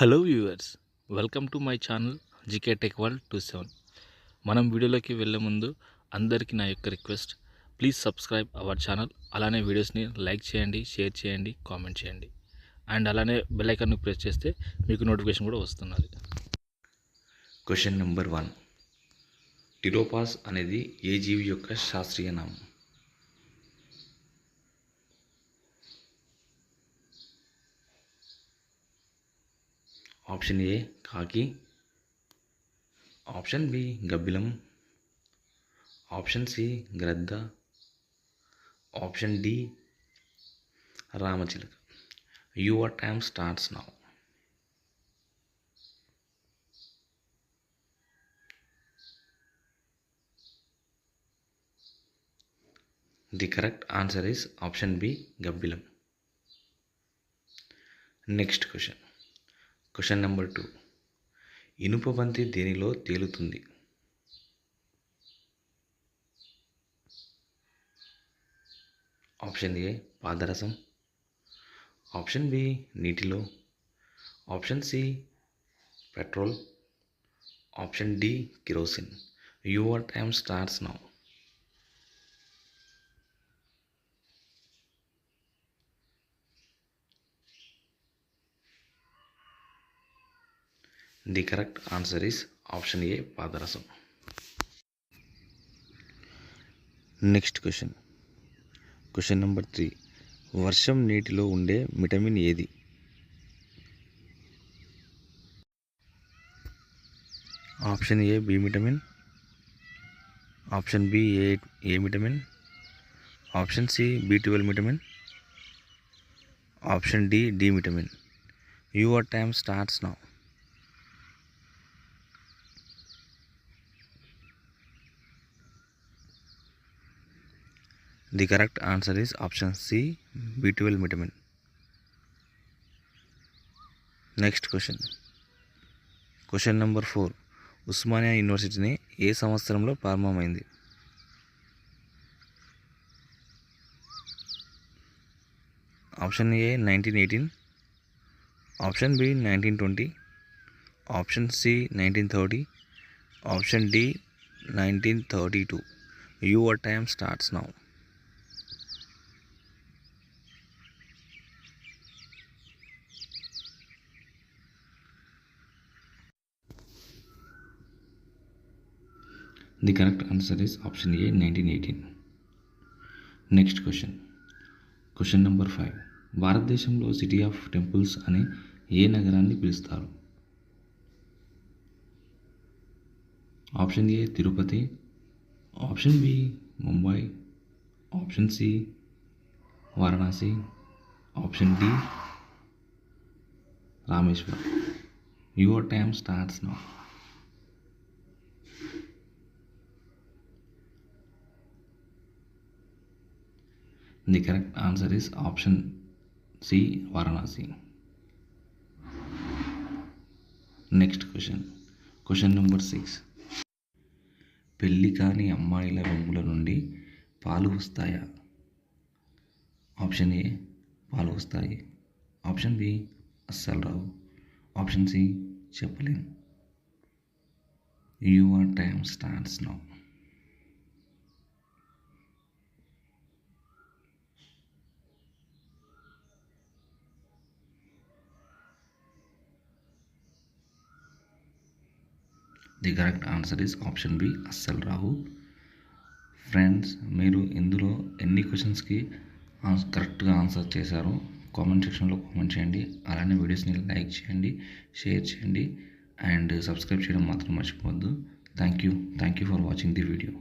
Hello viewers, welcome to my channel GK tech world 27. మనం వీడియోలోకి వెళ్ళే ముందు అందరికీ నా యొక్క request, please subscribe our channel. అలానే వీడియోస్ని లైక్ చేయండి, షేర్ చేయండి, కామెంట్ చేయండి. అండ్ అలానే బెల్ ఐకాన్ను ప్రెస్ చేస్తే మీకు నోటిఫికేషన్ కూడా వస్తున్నది. Question number 1. టిరోపాస్ అనేది ఏ జీవి యొక్క శాస్త్రీయ నామం? ఆప్షన్ ఏ కాకి, ఆప్షన్ బి గబ్బిలం, ఆప్షన్ సి గ్రద్ద, ఆప్షన్ డి రామచిలుక. Your time starts now. The correct answer is option B గబ్బిలం. Next question number 2. ఇనుప బంతి దేనిలో తేలుతుంది? ఆప్షన్ ఏ పాదరసం, ఆప్షన్ బి నీటిలో, option C petrol, option D kerosene. Your time starts now. The correct answer is option A పాదరసం. Next question number 3. వర్షం నీటిలో ఉండే విటమిన్ ఏది? Option A B vitamin, option B A vitamin, option C B12 vitamin, option D vitamin. Your time starts now. The correct answer is option C B12 vitamin. Next question number 4. Osmania యూనివర్సిటీని ఏ సంవత్సరంలో ప్రారంభమైంది? Option A 1918, option B 1920, option C 1930, option D 1932. Your time starts now. The correct answer is option A 1918. Next question number 5. భారతదేశంలో city of temples అనే ఏ నగరాన్ని పిలుస్తారు? Option A Tirupati, option B Mumbai, option C Varanasi, option D Rameswaram. Your time starts now. The correct answer is option C Varanasi. Next question number 6. పెళ్ళి కాని అమ్మాయిల రొమ్ముల నుండి పాలు వస్తాయా? ఆప్షన్ ఏ పాలు వస్తాయి, ఆప్షన్ బి అస్సలు రావు, ఆప్షన్ సి చెప్పలేం. Your time starts now. The correct answer is option B అస్సలు రావు. ఫ్రెండ్స్, మీరు ఇందులో ఎన్ని క్వశ్చన్స్కి కరెక్ట్గా ఆన్సర్ చేశారో కామెంట్ సెక్షన్లో కామెంట్ చేయండి. అలానే వీడియోస్ని లైక్ చేయండి, షేర్ చేయండి అండ్ సబ్స్క్రైబ్ చేయడం మాత్రం మర్చిపోవద్దు. Thank you for watching the video.